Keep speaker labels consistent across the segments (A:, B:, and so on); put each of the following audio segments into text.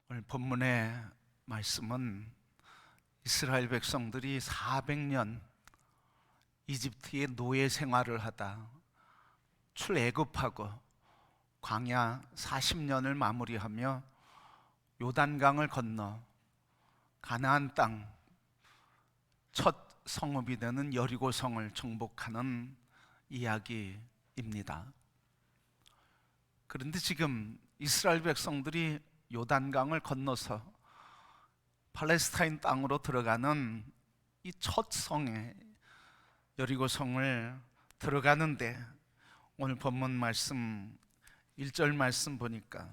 A: 오늘 본문의 말씀은 이스라엘 백성들이 400년 이집트의 노예 생활을 하다 출애굽하고 광야 40년을 마무리하며 요단강을 건너 가나안 땅 첫 성읍이 되는 여리고성을 정복하는 이야기입니다. 그런데 지금 이스라엘 백성들이 요단강을 건너서 팔레스타인 땅으로 들어가는 이 첫 성에 여리고성을 들어가는데, 오늘 본문 말씀 1절 말씀 보니까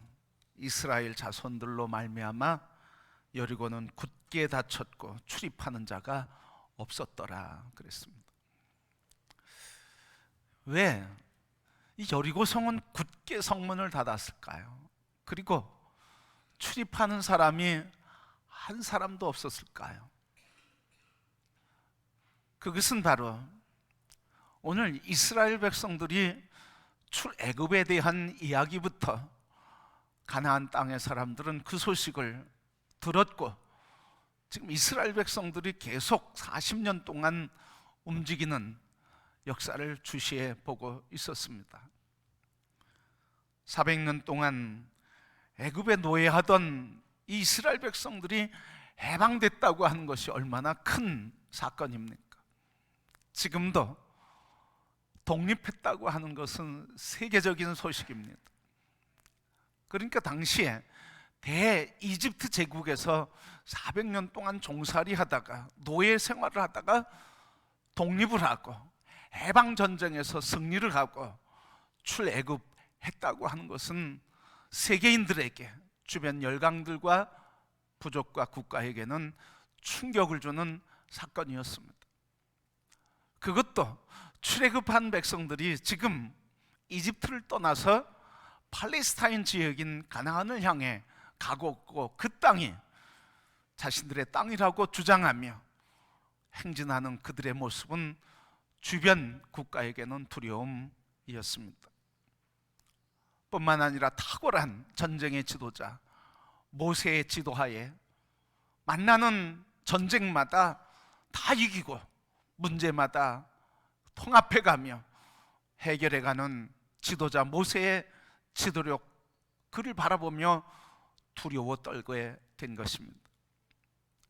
A: 이스라엘 자손들로 말미암아 여리고는 굳게 닫혔고 출입하는 자가 없었더라 그랬습니다. 왜 이 여리고성은 굳게 성문을 닫았을까요? 그리고 출입하는 사람이 한 사람도 없었을까요? 그것은 바로 오늘 이스라엘 백성들이 출애굽에 대한 이야기부터 가나안 땅의 사람들은 그 소식을 들었고, 지금 이스라엘 백성들이 계속 40년 동안 움직이는 역사를 주시해 보고 있었습니다. 400년 동안 애굽에 노예하던 이 이스라엘 백성들이 해방됐다고 하는 것이 얼마나 큰 사건입니까? 지금도 독립했다고 하는 것은 세계적인 소식입니다. 그러니까 당시에 대이집트 제국에서 400년 동안 종살이 하다가 노예 생활을 하다가 독립을 하고 해방전쟁에서 승리를 하고 출애굽했다고 하는 것은 세계인들에게, 주변 열강들과 부족과 국가에게는 충격을 주는 사건이었습니다. 그것도 출애굽한 백성들이 지금 이집트를 떠나서 팔레스타인 지역인 가나안을 향해 가고 있고, 그 땅이 자신들의 땅이라고 주장하며 행진하는 그들의 모습은 주변 국가에게는 두려움이었습니다. 뿐만 아니라 탁월한 전쟁의 지도자 모세의 지도하에 만나는 전쟁마다 다 이기고 문제마다 통합해가며 해결해가는 지도자 모세의 지도력, 그를 바라보며 두려워 떨게 된 것입니다.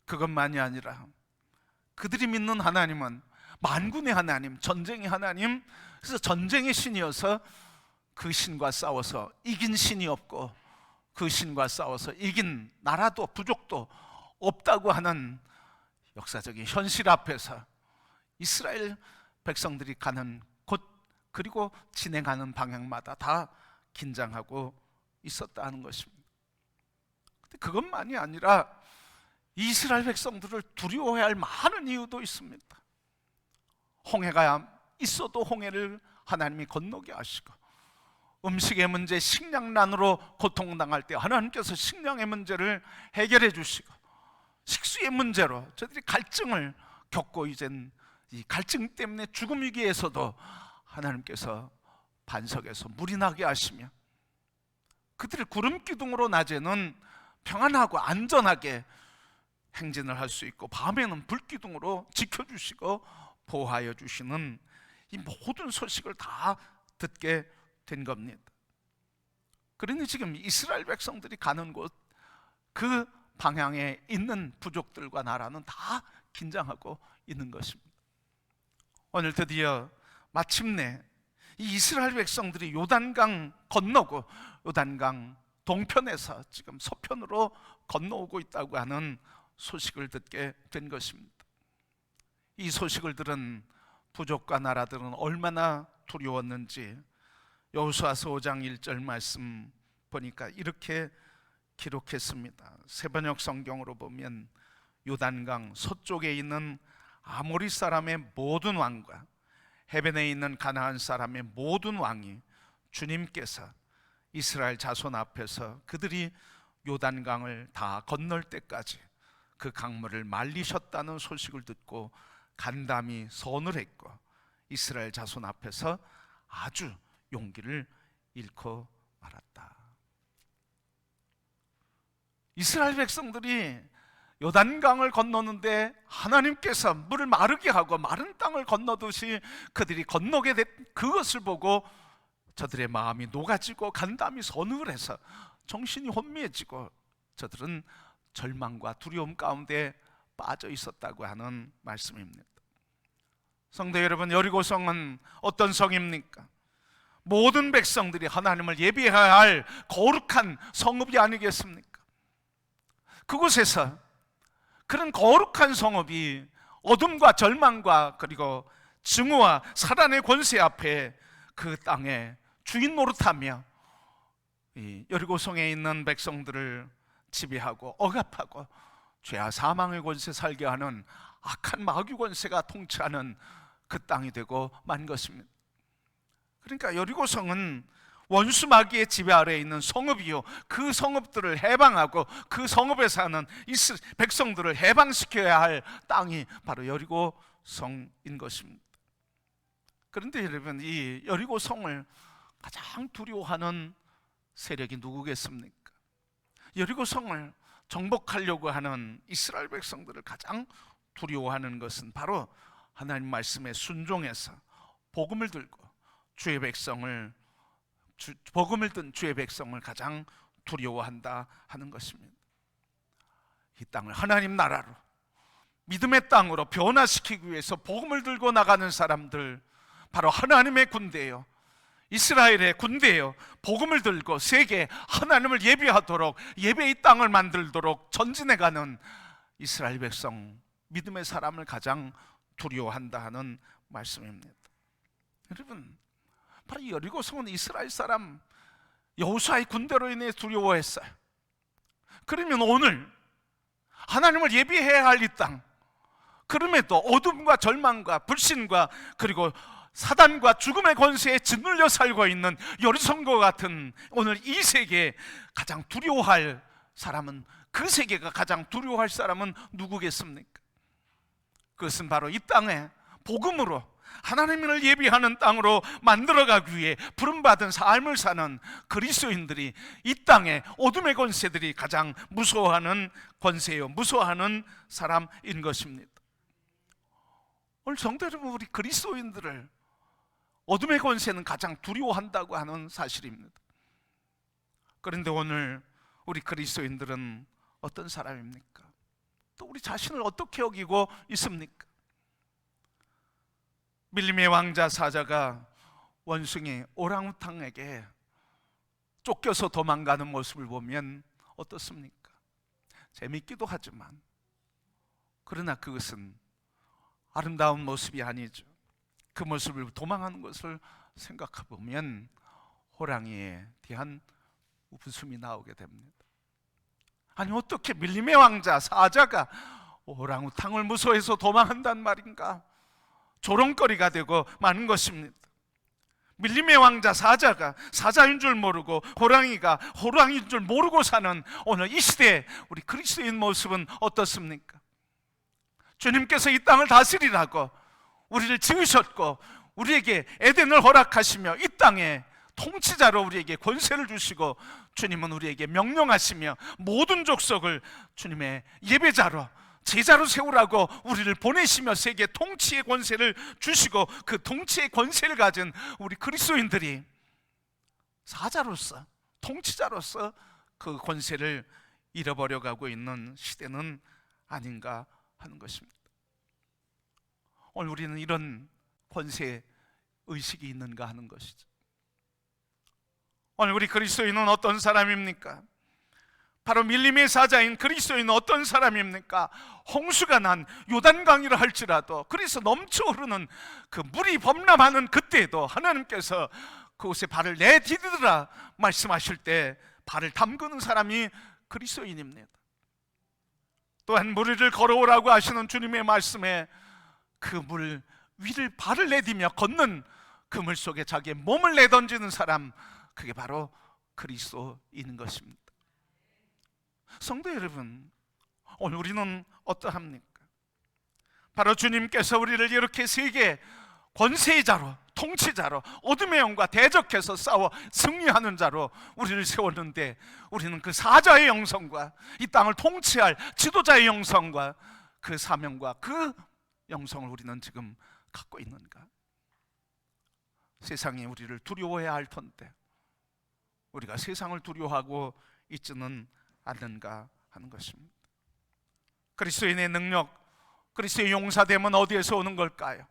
A: 그것만이 아니라 그들이 믿는 하나님은 만군의 하나님, 전쟁의 하나님, 그래서 전쟁의 신이어서 그 신과 싸워서 이긴 신이 없고 그 신과 싸워서 이긴 나라도 부족도 없다고 하는 역사적인 현실 앞에서 이스라엘 백성들이 가는 곳, 그리고 진행하는 방향마다 다 긴장하고 있었다는 것입니다. 근데 그것만이 아니라 이스라엘 백성들을 두려워해야 할 많은 이유도 있습니다. 홍해가 있어도 홍해를 하나님이 건너게 하시고, 음식의 문제, 식량난으로 고통당할 때 하나님께서 식량의 문제를 해결해 주시고, 식수의 문제로 저들이 갈증을 겪고 이젠 이 갈증 때문에 죽음 위기에서도 하나님께서 반석에서 물이 나게 하시며, 그들의 구름 기둥으로 낮에는 평안하고 안전하게 행진을 할 수 있고 밤에는 불 기둥으로 지켜주시고 보호하여 주시는 이 모든 소식을 다 듣게 된 겁니다. 그러니 지금 이스라엘 백성들이 가는 곳, 그 방향에 있는 부족들과 나라는 다 긴장하고 있는 것입니다. 오늘 드디어 마침내 이 이스라엘 백성들이 요단강 건너고 요단강 동편에서 지금 서편으로 건너오고 있다고 하는 소식을 듣게 된 것입니다. 이 소식을 들은 부족과 나라들은 얼마나 두려웠는지 여호수아서 5장 1절 말씀 보니까 이렇게 기록했습니다. 세번역 성경으로 보면 요단강 서쪽에 있는 아모리 사람의 모든 왕과 해변에 있는 가나안 사람의 모든 왕이 주님께서 이스라엘 자손 앞에서 그들이 요단강을 다 건널 때까지 그 강물을 말리셨다는 소식을 듣고 간담이 선을 했고 이스라엘 자손 앞에서 아주 용기를 잃고 말았다. 이스라엘 백성들이 요단강을 건너는데 하나님께서 물을 마르게 하고 마른 땅을 건너듯이 그들이 건너게 된 그것을 보고 저들의 마음이 녹아지고 간담이 서늘해서 정신이 혼미해지고 저들은 절망과 두려움 가운데 빠져 있었다고 하는 말씀입니다. 성도 여러분, 여리고성은 어떤 성입니까? 모든 백성들이 하나님을 예배해야 할 거룩한 성읍이 아니겠습니까? 그곳에서 그런 거룩한 성읍이 어둠과 절망과 그리고 증오와 사단의 권세 앞에 그 땅에 주인 노릇하며 이 여리고성에 있는 백성들을 지배하고 억압하고 죄와 사망의 권세 살게 하는 악한 마귀 권세가 통치하는 그 땅이 되고 만 것입니다. 그러니까 여리고성은 원수 마귀의 지배 아래에 있는 성읍이요, 그 성읍들을 해방하고 그 성읍에 사는 백성들을 해방시켜야 할 땅이 바로 여리고성인 것입니다. 그런데 여러분, 이 여리고성을 가장 두려워하는 세력이 누구겠습니까? 여리고성을 정복하려고 하는 이스라엘 백성들을 가장 두려워하는 것은 바로 하나님 말씀에 순종해서 복음을 들고 복음을 든 주의 백성을 가장 두려워한다 하는 것입니다. 이 땅을 하나님 나라로, 믿음의 땅으로 변화시키기 위해서 복음을 들고 나가는 사람들, 바로 하나님의 군대예요. 이스라엘의 군대예요. 복음을 들고 세계 하나님을 예배하도록, 예배의 땅을 만들도록 전진해가는 이스라엘 백성, 믿음의 사람을 가장 두려워한다 하는 말씀입니다. 여러분, 바로 여리고성은 이스라엘 사람 여호수아의 군대로 인해 두려워했어요. 그러면 오늘 하나님을 예배해야 할 이 땅, 그럼에도 어둠과 절망과 불신과 그리고 사단과 죽음의 권세에 짓눌려 살고 있는 여리고성과 같은 오늘 이 세계에 가장 두려워할 사람은, 그 세계가 가장 두려워할 사람은 누구겠습니까? 그것은 바로 이 땅에 복음으로 하나님을 예배하는 땅으로 만들어가기 위해 부름받은 삶을 사는 그리스도인들이, 이 땅에 어둠의 권세들이 가장 무서워하는 권세요, 무서워하는 사람인 것입니다. 오늘 성도 여러분, 우리 그리스도인들을 어둠의 권세는 가장 두려워한다고 하는 사실입니다. 그런데 오늘 우리 그리스도인들은 어떤 사람입니까? 또 우리 자신을 어떻게 여기고 있습니까? 밀림의 왕자 사자가 원숭이 오랑우탕에게 쫓겨서 도망가는 모습을 보면 어떻습니까? 재밌기도 하지만, 그러나 그것은 아름다운 모습이 아니죠. 그 모습을 도망하는 것을 생각해 보면 호랑이에 대한 웃음이 나오게 됩니다. 아니, 어떻게 밀림의 왕자 사자가 오랑우탕을 무서워해서 도망한단 말인가? 조롱거리가 되고 마는 것입니다. 밀림의 왕자 사자가 사자인 줄 모르고 호랑이가 호랑이인 줄 모르고 사는 오늘 이 시대에 우리 그리스도인 모습은 어떻습니까? 주님께서 이 땅을 다스리라고 우리를 지으셨고 우리에게 에덴을 허락하시며 이 땅에 통치자로 우리에게 권세를 주시고, 주님은 우리에게 명령하시며 모든 족속을 주님의 예배자로, 제자로 세우라고 우리를 보내시며 세계 통치의 권세를 주시고, 그 통치의 권세를 가진 우리 그리스도인들이 사자로서, 통치자로서 그 권세를 잃어버려 가고 있는 시대는 아닌가 하는 것입니다. 오늘 우리는 이런 권세 의식이 있는가 하는 것이죠. 오늘 우리 그리스도인은 어떤 사람입니까? 바로 밀림의 사자인 그리스도인은 어떤 사람입니까? 홍수가 난 요단강이라 할지라도, 그래서 넘쳐 흐르는 그 물이 범람하는 그때에도 하나님께서 그곳에 발을 내디디라 말씀하실 때 발을 담그는 사람이 그리스도인입니다. 또한 물 위를 걸어오라고 하시는 주님의 말씀에 그 물 위를 발을 내디며 걷는 그 물 속에 자기의 몸을 내던지는 사람, 그게 바로 그리스도인 것입니다. 성도 여러분, 오늘 우리는 어떠합니까? 바로 주님께서 우리를 이렇게 세계 권세의 자로, 통치자로, 어둠의 영과 대적해서 싸워 승리하는 자로 우리를 세웠는데, 우리는 그 사자의 영성과 이 땅을 통치할 지도자의 영성과 그 사명과 그 영성을 우리는 지금 갖고 있는가? 세상이 우리를 두려워해야 할 텐데 우리가 세상을 두려워하고 있지는 않는가 하는 것입니다. 그리스도인의 능력, 그리스도의 용사됨은 어디에서 오는 걸까요?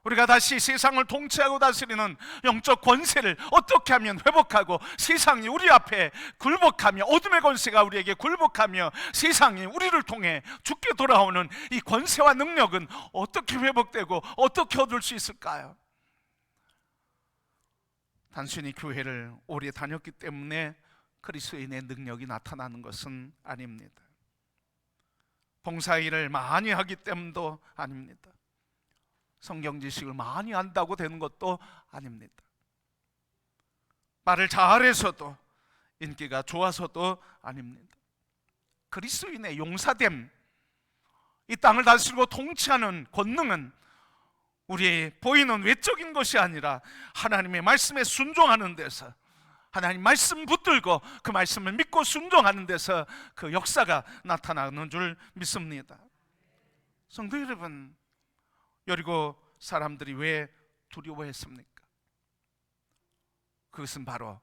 A: 우리가 다시 세상을 통치하고 다스리는 영적 권세를 어떻게 하면 회복하고, 세상이 우리 앞에 굴복하며, 어둠의 권세가 우리에게 굴복하며 세상이 우리를 통해 죽게 돌아오는 이 권세와 능력은 어떻게 회복되고 어떻게 얻을 수 있을까요? 단순히 교회를 오래 다녔기 때문에 그리스도인의 능력이 나타나는 것은 아닙니다. 봉사일을 많이 하기 때문도 아닙니다. 성경 지식을 많이 안다고 되는 것도 아닙니다. 말을 잘해서도, 인기가 좋아서도 아닙니다. 그리스도인의 용사됨, 이 땅을 다스리고 통치하는 권능은 우리 보이는 외적인 것이 아니라 하나님의 말씀에 순종하는 데서, 하나님 말씀 붙들고 그 말씀을 믿고 순종하는 데서 그 역사가 나타나는 줄 믿습니다. 성도 여러분, 여리고 사람들이 왜 두려워했습니까? 그것은 바로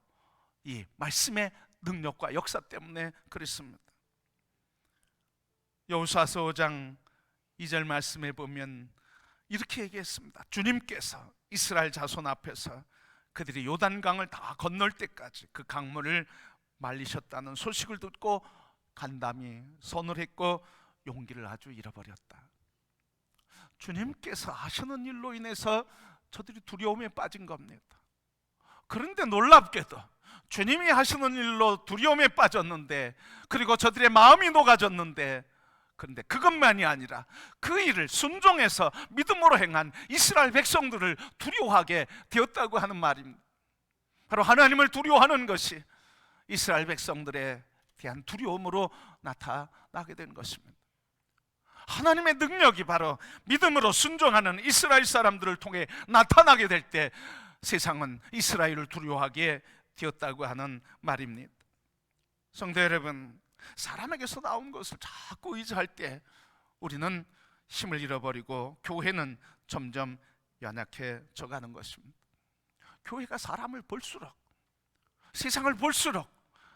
A: 이 말씀의 능력과 역사 때문에 그랬습니다. 여호수아서 5장 2절 말씀에 보면 이렇게 얘기했습니다. 주님께서 이스라엘 자손 앞에서 그들이 요단강을 다 건널 때까지 그 강물을 말리셨다는 소식을 듣고 간담이 손을 했고 용기를 아주 잃어버렸다. 주님께서 하시는 일로 인해서 저들이 두려움에 빠진 겁니다. 그런데 놀랍게도 주님이 하시는 일로 두려움에 빠졌는데, 그리고 저들의 마음이 녹아졌는데, 그런데 그것만이 아니라 그 일을 순종해서 믿음으로 행한 이스라엘 백성들을 두려워하게 되었다고 하는 말입니다. 바로 하나님을 두려워하는 것이 이스라엘 백성들에 대한 두려움으로 나타나게 된 것입니다. 하나님의 능력이 바로 믿음으로 순종하는 이스라엘 사람들을 통해 나타나게 될 때 세상은 이스라엘을 두려워하게 되었다고 하는 말입니다. 성도 여러분, 사람에게서 나온 것을 자꾸 의지할 때 우리는 힘을 잃어버리고 교회는 점점 연약해져 가는 것입니다. 교회가 사람을 볼수록, 세상을 볼수록,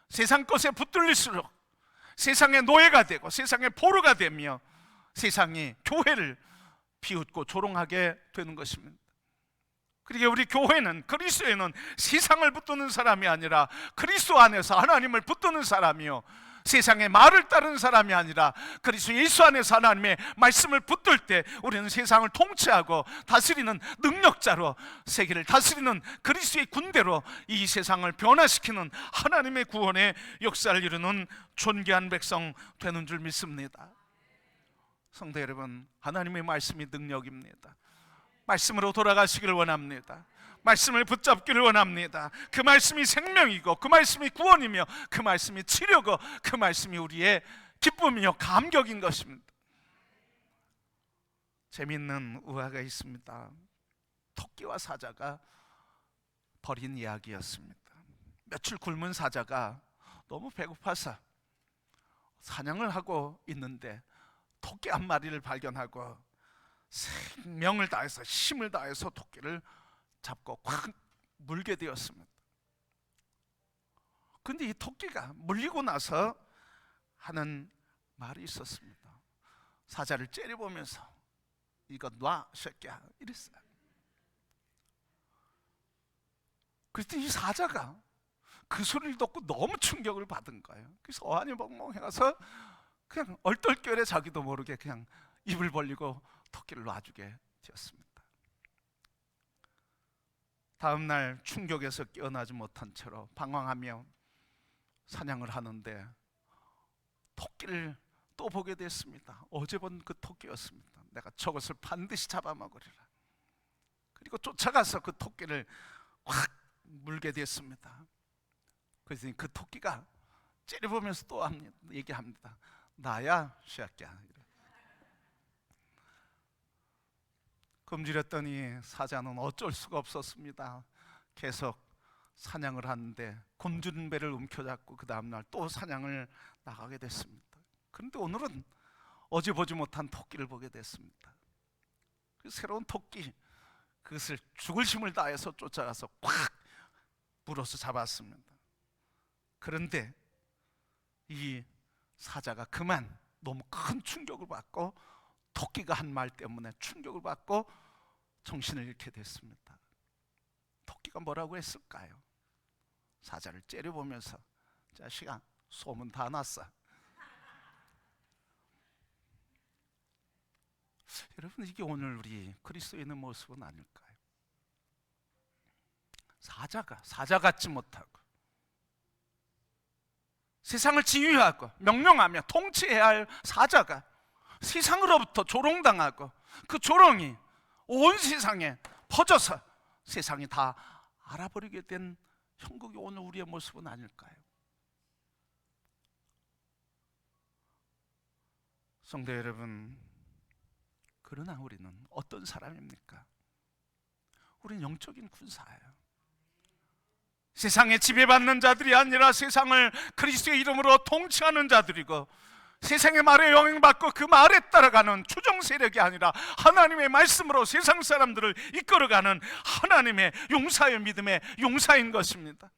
A: 세상 것에 붙들릴수록 세상의 노예가 되고 세상의 포로가 되며 세상이 교회를 비웃고 조롱하게 되는 것입니다. 그러기에 우리 교회는, 그리스도에는 세상을 붙드는 사람이 아니라 그리스도 안에서 하나님을 붙드는 사람이요, 세상의 말을 따르는 사람이 아니라 그리스도 예수 안에서 하나님의 말씀을 붙들 때 우리는 세상을 통치하고 다스리는 능력자로, 세계를 다스리는 그리스도의 군대로 이 세상을 변화시키는 하나님의 구원의 역사를 이루는 존귀한 백성 되는 줄 믿습니다. 성도 여러분, 하나님의 말씀이 능력입니다. 말씀으로 돌아가시기를 원합니다. 말씀을 붙잡기를 원합니다. 그 말씀이 생명이고 그 말씀이 구원이며 그 말씀이 치료고 그 말씀이 우리의 기쁨이요 감격인 것입니다. 재미있는 우화가 있습니다. 토끼와 사자가 벌인 이야기였습니다. 며칠 굶은 사자가 너무 배고파서 사냥을 하고 있는데 토끼 한 마리를 발견하고 생명을 다해서, 힘을 다해서 토끼를 잡고 확 물게 되었습니다. 그런데 이 토끼가 물리고 나서 하는 말이 있었습니다. 사자를 째려보면서 이거 놔 새끼야 이랬어요. 그랬더니 이 사자가 그 소리를 듣고 너무 충격을 받은 거예요. 그래서 어안이 멍멍해가서 그냥 얼떨결에 자기도 모르게 그냥 입을 벌리고 토끼를 놔주게 되었습니다. 다음 날 충격에서 깨어나지 못한 채로 방황하며 사냥을 하는데 토끼를 또 보게 됐습니다. 어제 본 그 토끼였습니다. 내가 저것을 반드시 잡아먹으리라. 그리고 쫓아가서 그 토끼를 확 물게 됐습니다. 그래서 그 토끼가 째려보면서 또 얘기합니다. 나야 새끼야. 굶주렸더니 사자는 어쩔 수가 없었습니다. 계속 사냥을 하는데 굶주린 배를 움켜잡고 그 다음날 또 사냥을 나가게 됐습니다. 그런데 오늘은 어제 보지 못한 토끼를 보게 됐습니다. 그 새로운 토끼, 그것을 죽을 힘을 다해서 쫓아가서 콱 물어서 잡았습니다. 그런데 이 사자가 그만 너무 큰 충격을 받고, 토끼가 한 말 때문에 충격을 받고 정신을 잃게 됐습니다. 토끼가 뭐라고 했을까요? 사자를 째려보면서, 자식아, 소문 다 났어. 여러분, 이게 오늘 우리 그리스도에 있는 모습은 아닐까요? 사자 같지 못하고 세상을 지휘하고 명령하며 통치해야 할 사자가 세상으로부터 조롱당하고 그 조롱이 온 세상에 퍼져서 세상이 다 알아버리게 된 형국이 오늘 우리의 모습은 아닐까요? 성도 여러분, 그러나 우리는 어떤 사람입니까? 우리는 영적인 군사예요. 세상에 지배받는 자들이 아니라 세상을 그리스도의 이름으로 통치하는 자들이고, 세상의 말에 영향받고 그 말에 따라가는 추종 세력이 아니라 하나님의 말씀으로 세상 사람들을 이끌어가는 하나님의 용사의 믿음의 용사인 것입니다.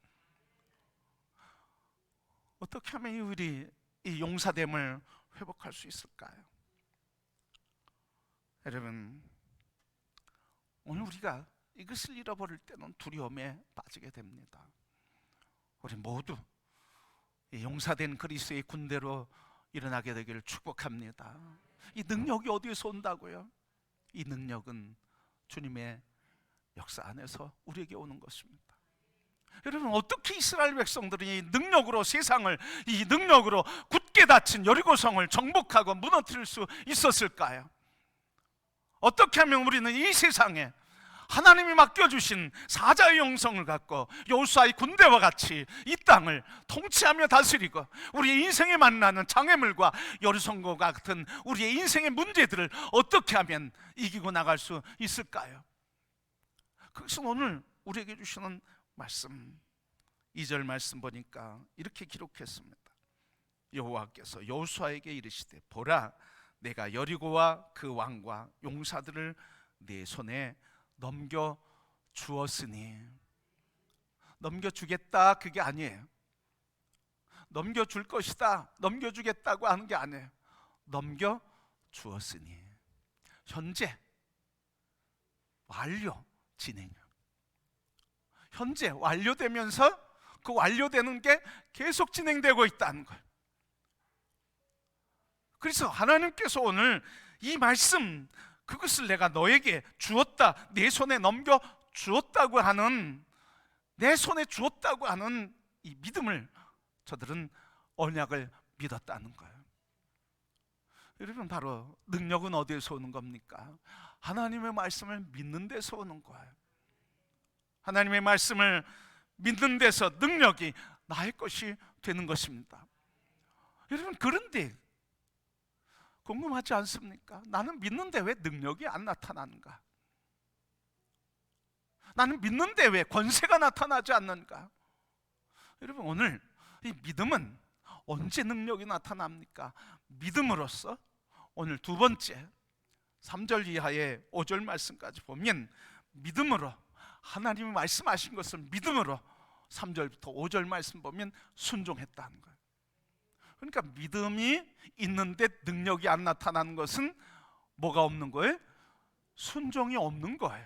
A: 어떻게 하면 우리 이 용사됨을 회복할 수 있을까요? 여러분, 오늘 우리가 이것을 잃어버릴 때는 두려움에 빠지게 됩니다. 우리 모두 이 용사된 그리스도의 군대로 일어나게 되기를 축복합니다. 이 능력이 어디에서 온다고요? 이 능력은 주님의 역사 안에서 우리에게 오는 것입니다. 여러분, 어떻게 이스라엘 백성들이 이 능력으로 세상을, 이 능력으로 굳게 닫힌 여리고성을 정복하고 무너뜨릴 수 있었을까요? 어떻게 하면 우리는 이 세상에 하나님이 맡겨주신 사자의 영성을 갖고 여호수아의 군대와 같이 이 땅을 통치하며 다스리고 우리의 인생에 만나는 장애물과 여리고성과 같은 우리의 인생의 문제들을 어떻게 하면 이기고 나갈 수 있을까요? 그것은 오늘 우리에게 주시는 말씀, 2절 말씀 보니까 이렇게 기록했습니다. 여호와께서 여호수아에게 이르시되, 보라, 내가 여리고와 그 왕과 용사들을 네 손에 넘겨 주었으니. 넘겨주겠다 그게 아니에요. 넘겨줄 것이다, 넘겨주겠다고 하는 게 아니에요. 넘겨주었으니, 현재 완료, 진행. 현재 완료되면서 그 완료되는 게 계속 진행되고 있다는 거예요. 그래서 하나님께서 오늘 이 말씀, 그것을 내가 너에게 주었다, 내 손에 넘겨 주었다고 하는, 내 손에 주었다고 하는 이 믿음을 저들은 언약을 믿었다는 거예요. 여러분, 바로 능력은 어디에서 오는 겁니까? 하나님의 말씀을 믿는 데서 오는 거예요. 하나님의 말씀을 믿는 데서 능력이 나의 것이 되는 것입니다. 여러분, 그런데 궁금하지 않습니까? 나는 믿는데 왜 능력이 안 나타나는가? 나는 믿는데 왜 권세가 나타나지 않는가? 여러분, 오늘 이 믿음은 언제 능력이 나타납니까? 믿음으로써 오늘 두 번째 3절 이하의 5절 말씀까지 보면 믿음으로, 하나님이 말씀하신 것을 믿음으로 3절부터 5절 말씀 보면 순종했다는 거예요. 그러니까 믿음이 있는데 능력이 안 나타나는 것은 뭐가 없는 거예요? 순종이 없는 거예요.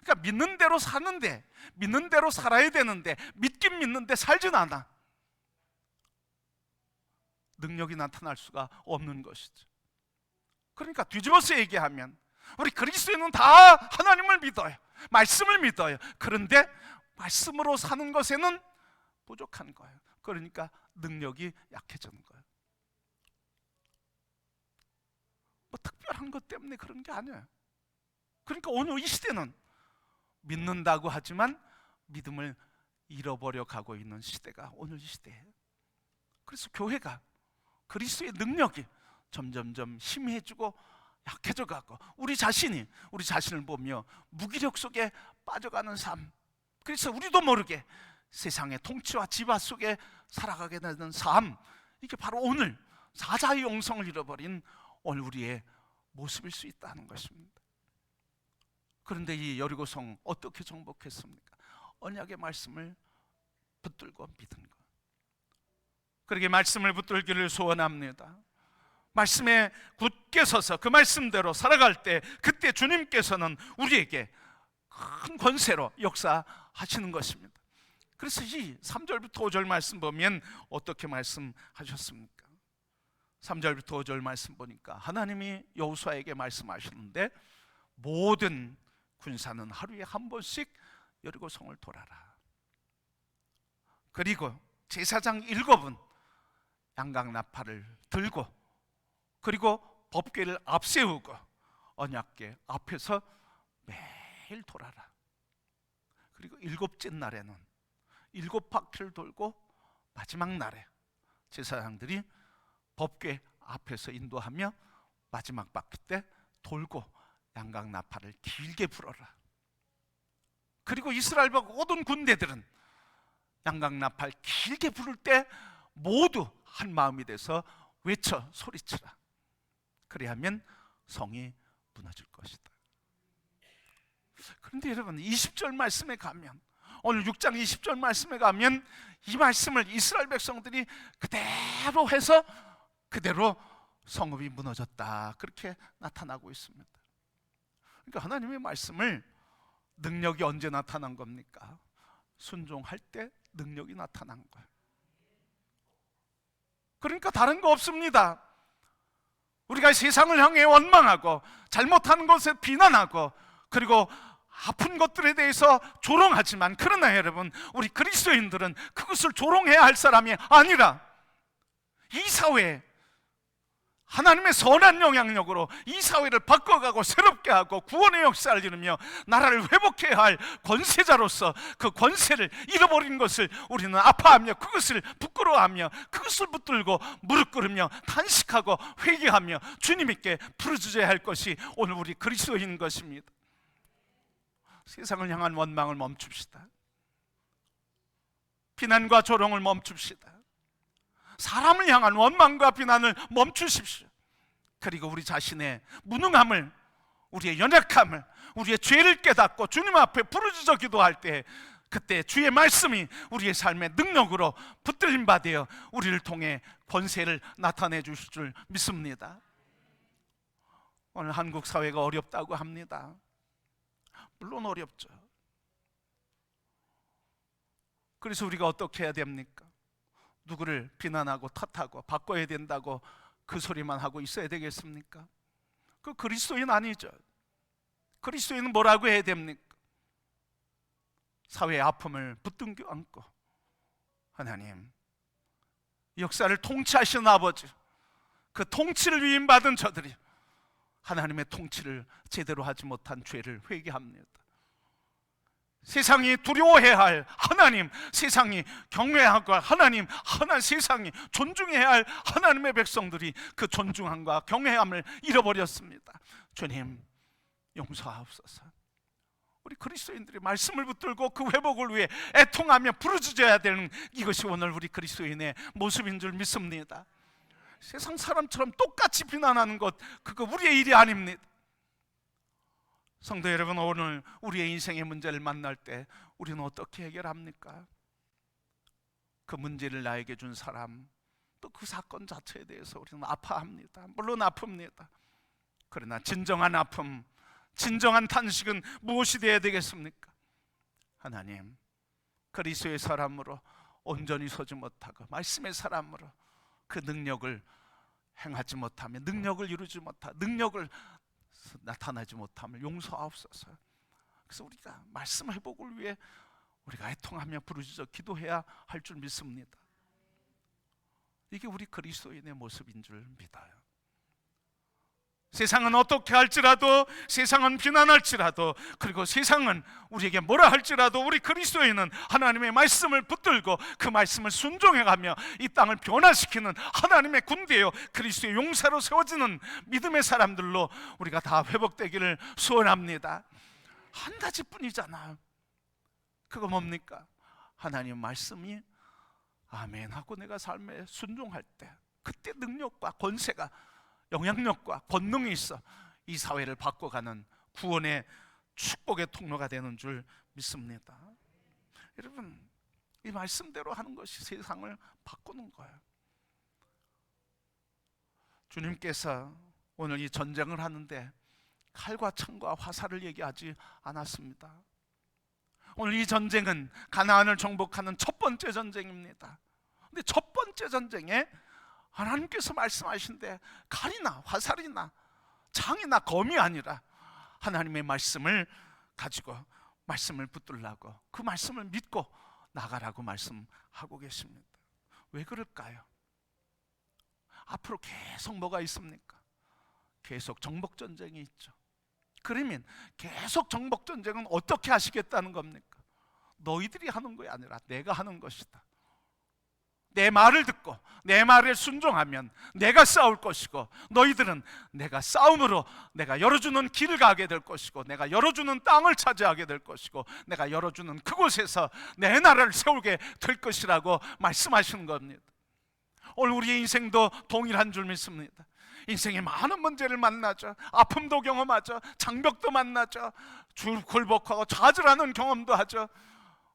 A: 그러니까 믿는 대로 사는데, 믿는 대로 살아야 되는데 믿긴 믿는데 살진 않아. 능력이 나타날 수가 없는 것이죠. 그러니까 뒤집어서 얘기하면 우리 그리스도인은 다 하나님을 믿어요. 말씀을 믿어요. 그런데 말씀으로 사는 것에는 부족한 거예요. 그러니까 능력이 약해지는 거예요. 뭐 특별한 것 때문에 그런 게 아니에요. 그러니까 오늘 이 시대는 믿는다고 하지만 믿음을 잃어버려 가고 있는 시대가 오늘 이 시대예요. 그래서 교회가 그리스도의 능력이 점점점 희미해지고 약해져 가고 우리 자신을 보며 무기력 속에 빠져가는 삶. 그래서 우리도 모르게 세상의 통치와 지바 속에 살아가게 되는 삶. 이게 바로 오늘 사자의 영성을 잃어버린 오늘 우리의 모습일 수 있다는 것입니다. 그런데 이 여리고성 어떻게 정복했습니까? 언약의 말씀을 붙들고 믿은 것. 그러게 말씀을 붙들기를 소원합니다. 말씀에 굳게 서서 그 말씀대로 살아갈 때 그때 주님께서는 우리에게 큰 권세로 역사하시는 것입니다. 그래서 이 3절부터 5절 말씀 보면 어떻게 말씀하셨습니까? 3절부터 5절 말씀 보니까 하나님이 여호수아에게 말씀하시는데 모든 군사는 하루에 한 번씩 여리고성을 돌아라. 그리고 제사장 7은 양강나팔을 들고 그리고 법궤를 앞세우고 언약궤 앞에서 매일 돌아라. 그리고 7째 날에는 7바퀴를 돌고 마지막 날에 제사장들이 법궤 앞에서 인도하며 마지막 바퀴 때 돌고 양강나팔을 길게 불어라. 그리고 이스라엘 모든 군대들은 양강나팔 길게 부를 때 모두 한 마음이 돼서 외쳐 소리치라. 그래야면 성이 무너질 것이다. 그런데 여러분 20절 말씀에 가면 오늘 6장 20절 말씀에 가면 이 말씀을 이스라엘 백성들이 그대로 해서 그대로 성읍이 무너졌다 그렇게 나타나고 있습니다. 그러니까 하나님의 말씀을 능력이 언제 나타난 겁니까? 순종할 때 능력이 나타난 거예요. 그러니까 다른 거 없습니다. 우리가 세상을 향해 원망하고 잘못하는 것에 비난하고 그리고 아픈 것들에 대해서 조롱하지만 그러나 여러분 우리 그리스도인들은 그것을 조롱해야 할 사람이 아니라 이 사회에 하나님의 선한 영향력으로 이 사회를 바꿔가고 새롭게 하고 구원의 역사를 이루며 나라를 회복해야 할 권세자로서 그 권세를 잃어버린 것을 우리는 아파하며 그것을 부끄러워하며 그것을 붙들고 무릎 꿇으며 탄식하고 회개하며 주님께 부르짖어야 할 것이 오늘 우리 그리스도인인 것입니다. 세상을 향한 원망을 멈춥시다. 비난과 조롱을 멈춥시다. 사람을 향한 원망과 비난을 멈추십시오. 그리고 우리 자신의 무능함을, 우리의 연약함을, 우리의 죄를 깨닫고 주님 앞에 부르짖어 기도할 때 그때 주의 말씀이 우리의 삶의 능력으로 붙들림 받아 우리를 통해 권세를 나타내 주실 줄 믿습니다. 오늘 한국 사회가 어렵다고 합니다. 물론 어렵죠. 그래서 우리가 어떻게 해야 됩니까? 누구를 비난하고 탓하고 바꿔야 된다고 그 소리만 하고 있어야 되겠습니까? 그 그리스도인 아니죠. 그리스도인은 뭐라고 해야 됩니까? 사회의 아픔을 붙들고 안고 하나님 역사를 통치하시는 아버지, 그 통치를 위임받은 저들이 하나님의 통치를 제대로 하지 못한 죄를 회개합니다. 세상이 두려워해야 할 하나님, 세상이 경외하고 하나님, 세상이 존중해야 할 하나님의 백성들이 그 존중함과 경외함을 잃어버렸습니다. 주님 용서하옵소서. 우리 그리스도인들이 말씀을 붙들고 그 회복을 위해 애통하며 부르짖어야 되는 이것이 오늘 우리 그리스도인의 모습인 줄 믿습니다. 세상 사람처럼 똑같이 비난하는 것 그거 우리의 일이 아닙니다. 성도 여러분, 오늘 우리의 인생의 문제를 만날 때 우리는 어떻게 해결합니까? 그 문제를 나에게 준 사람, 또 그 사건 자체에 대해서 우리는 아파합니다. 물론 아픕니다. 그러나 진정한 아픔, 진정한 탄식은 무엇이 되어야 되겠습니까? 하나님, 그리스도의 사람으로 온전히 서지 못하고 말씀의 사람으로 그 능력을 행하지 못하며 능력을 이루지 못하고 능력을 나타나지 못함을 용서하옵소서. 그래서 우리가 말씀 회복을 위해 우리가 애통하며 부르짖어 기도해야 할 줄 믿습니다. 이게 우리 그리스도인의 모습인 줄 믿어요. 세상은 어떻게 할지라도, 세상은 비난할지라도, 그리고 세상은 우리에게 뭐라 할지라도 우리 그리스도인은 하나님의 말씀을 붙들고 그 말씀을 순종해가며 이 땅을 변화시키는 하나님의 군대요, 그리스도의 용사로 세워지는 믿음의 사람들로 우리가 다 회복되기를 소원합니다. 한 가지뿐이잖아. 그거 뭡니까? 하나님 말씀이 아멘 하고 내가 삶에 순종할 때, 그때 능력과 권세가, 영향력과 권능이 있어 이 사회를 바꿔가는 구원의 축복의 통로가 되는 줄 믿습니다. 여러분, 이 말씀대로 하는 것이 세상을 바꾸는 거예요. 주님께서 오늘 이 전쟁을 하는데 칼과 창과 화살을 얘기하지 않았습니다. 오늘 이 전쟁은 가나안을 정복하는 첫 번째 전쟁입니다. 근데 첫 번째 전쟁에 하나님께서 말씀하신데 칼이나 화살이나 창이나 검이 아니라 하나님의 말씀을 가지고 말씀을 붙들라고, 그 말씀을 믿고 나가라고 말씀하고 계십니다. 왜 그럴까요? 앞으로 계속 뭐가 있습니까? 계속 정복전쟁이 있죠. 그러면 계속 정복전쟁은 어떻게 하시겠다는 겁니까? 너희들이 하는 것이 아니라 내가 하는 것이다. 내 말을 듣고 내 말에 순종하면 내가 싸울 것이고, 너희들은 내가 싸움으로 내가 열어주는 길을 가게 될 것이고, 내가 열어주는 땅을 차지하게 될 것이고, 내가 열어주는 그곳에서 내 나라를 세우게 될 것이라고 말씀하시는 겁니다. 오늘 우리의 인생도 동일한 줄 믿습니다. 인생에 많은 문제를 만나죠. 아픔도 경험하죠. 장벽도 만나죠. 굴복하고 좌절하는 경험도 하죠.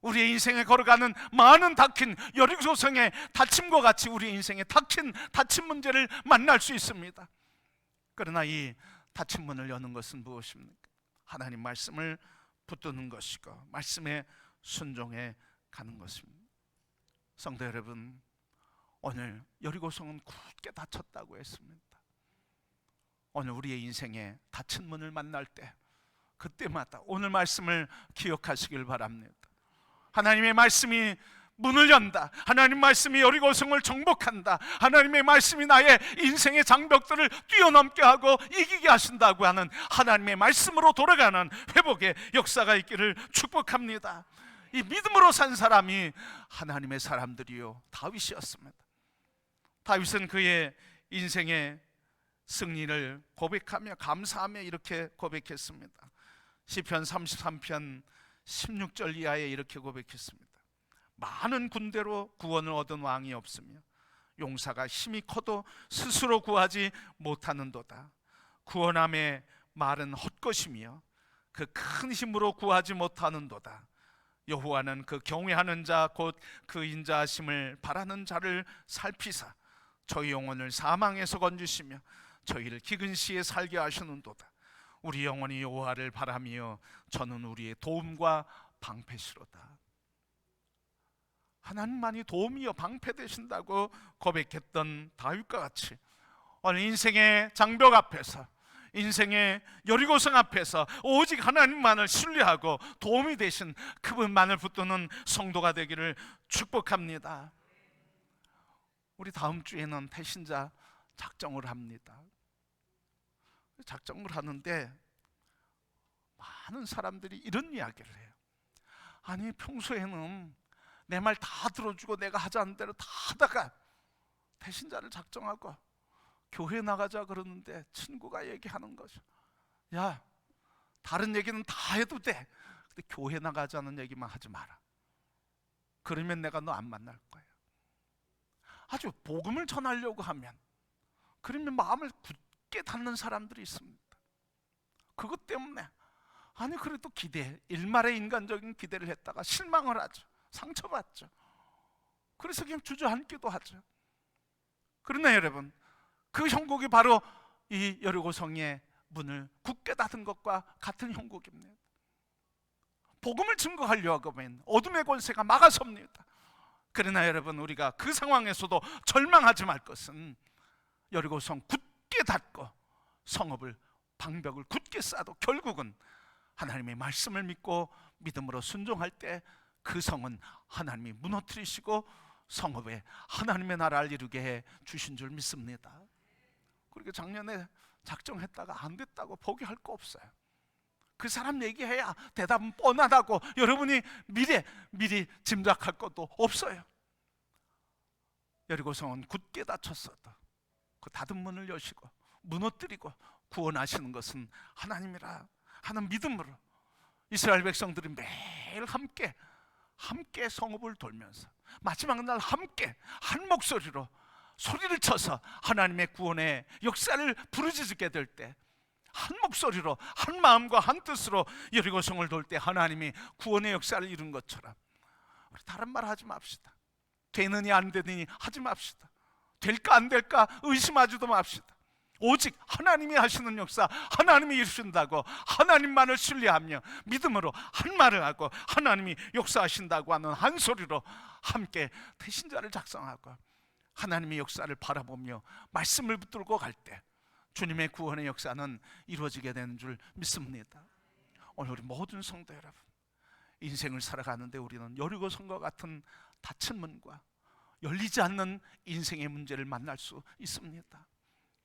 A: 우리의 인생에 걸어가는 많은 닥친 여리고성의 닫힘과 같이 우리의 인생에 닫힌 문제를 만날 수 있습니다. 그러나 이 닫힌 문을 여는 것은 무엇입니까? 하나님 말씀을 붙드는 것이고 말씀에 순종해 가는 것입니다. 성도 여러분, 오늘 여리고성은 굳게 닫혔다고 했습니다. 오늘 우리의 인생에 닫힌 문을 만날 때, 그때마다 오늘 말씀을 기억하시길 바랍니다. 하나님의 말씀이 문을 연다. 하나님 말씀이 여리고성을 정복한다. 하나님의 말씀이 나의 인생의 장벽들을 뛰어넘게 하고 이기게 하신다고 하는 하나님의 말씀으로 돌아가는 회복의 역사가 있기를 축복합니다. 이 믿음으로 산 사람이 하나님의 사람들이요, 다윗이었습니다. 다윗은 그의 인생의 승리를 고백하며 감사하며 이렇게 고백했습니다. 시편 33편 16절 이하에 이렇게 고백했습니다. 많은 군대로 구원을 얻은 왕이 없으며 용사가 힘이 커도 스스로 구하지 못하는도다. 구원함의 말은 헛것이며 그 큰 힘으로 구하지 못하는도다. 여호와는 그 경외하는 자 곧 그 인자하심을 바라는 자를 살피사 저희 영혼을 사망에서 건지시며 저희를 기근 시에 살게 하시는도다. 우리 영혼이 여호와를 바라며 저는 우리의 도움과 방패시로다. 하나님만이 도움이요 방패 되신다고 고백했던 다윗과 같이 오늘 인생의 장벽 앞에서, 인생의 여리고성 앞에서 오직 하나님만을 신뢰하고 도움이 되신 그분만을 붙드는 성도가 되기를 축복합니다. 우리 다음 주에는 태신자 작정을 합니다. 작정을 하는데 많은 사람들이 이런 이야기를 해요. 아니, 평소에는 내 말 다 들어주고 내가 하자는 대로 다 하다가 태신자를 작정하고 교회 나가자 그러는데 친구가 얘기하는 거죠. 야, 다른 얘기는 다 해도 돼. 근데 교회 나가자는 얘기만 하지 마라. 그러면 내가 너 안 만날 거야. 아주 복음을 전하려고 하면, 그러면 마음을 굳게 닫는 사람들이 있습니다. 그것 때문에 아니 그래도 일말의 인간적인 기대를 했다가 실망을 하죠. 상처받죠. 그래서 그냥 주저앉기도 하죠. 그러나 여러분, 그 형국이 바로 이 여리고성의 문을 굳게 닫은 것과 같은 형국입니다. 복음을 증거하려고 하면 어둠의 권세가 막아섭니다. 그러나 여러분, 우리가 그 상황에서도 절망하지 말 것은 여리고성 굳게 닫고 성읍을, 방벽을 굳게 쌓아도 결국은 하나님의 말씀을 믿고 믿음으로 순종할 때 그 성은 하나님이 무너뜨리시고 성읍에 하나님의 나라를 이루게 해 주신 줄 믿습니다. 그리고 작년에 작정했다가 안 됐다고 포기할 거 없어요. 그 사람 얘기해야 대답은 뻔하다고 여러분이 미리 짐작할 것도 없어요. 여리고성은 굳게 닫혔어도 그 닫은 문을 여시고 무너뜨리고 구원하시는 것은 하나님이라 하는 믿음으로 이스라엘 백성들이 매일 함께 성읍을 돌면서 마지막 날 함께 한 목소리로 소리를 쳐서 하나님의 구원의 역사를 부르짖게 될 때 한 목소리로 한 마음과 한 뜻으로 여리고성을 돌 때 하나님이 구원의 역사를 이룬 것처럼 우리 다른 말 하지 맙시다. 되느니 안 되느니 하지 맙시다. 될까 안 될까 의심하지도 맙시다. 오직 하나님이 하시는 역사, 하나님이 이루신다고 하나님만을 신뢰하며 믿음으로 한 말을 하고 하나님이 역사하신다고 하는 한 소리로 함께 태신자를 작성하고 하나님의 역사를 바라보며 말씀을 붙들고 갈 때 주님의 구원의 역사는 이루어지게 되는 줄 믿습니다. 오늘 우리 모든 성도 여러분, 인생을 살아가는데 우리는 여리고성과 같은 닫힌 문과 열리지 않는 인생의 문제를 만날 수 있습니다.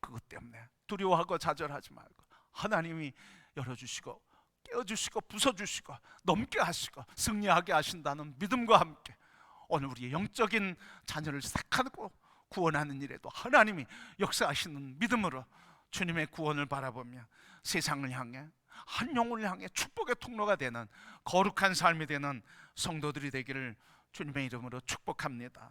A: 그것 때문에 두려워하고 좌절하지 말고 하나님이 열어주시고 깨워주시고 부숴주시고 넘게 하시고 승리하게 하신다는 믿음과 함께 오늘 우리의 영적인 자녀를 택하고 구원하는 일에도 하나님이 역사하시는 믿음으로 주님의 구원을 바라보며 세상을 향해 한 영혼을 향해 축복의 통로가 되는 거룩한 삶이 되는 성도들이 되기를 주님의 이름으로 축복합니다.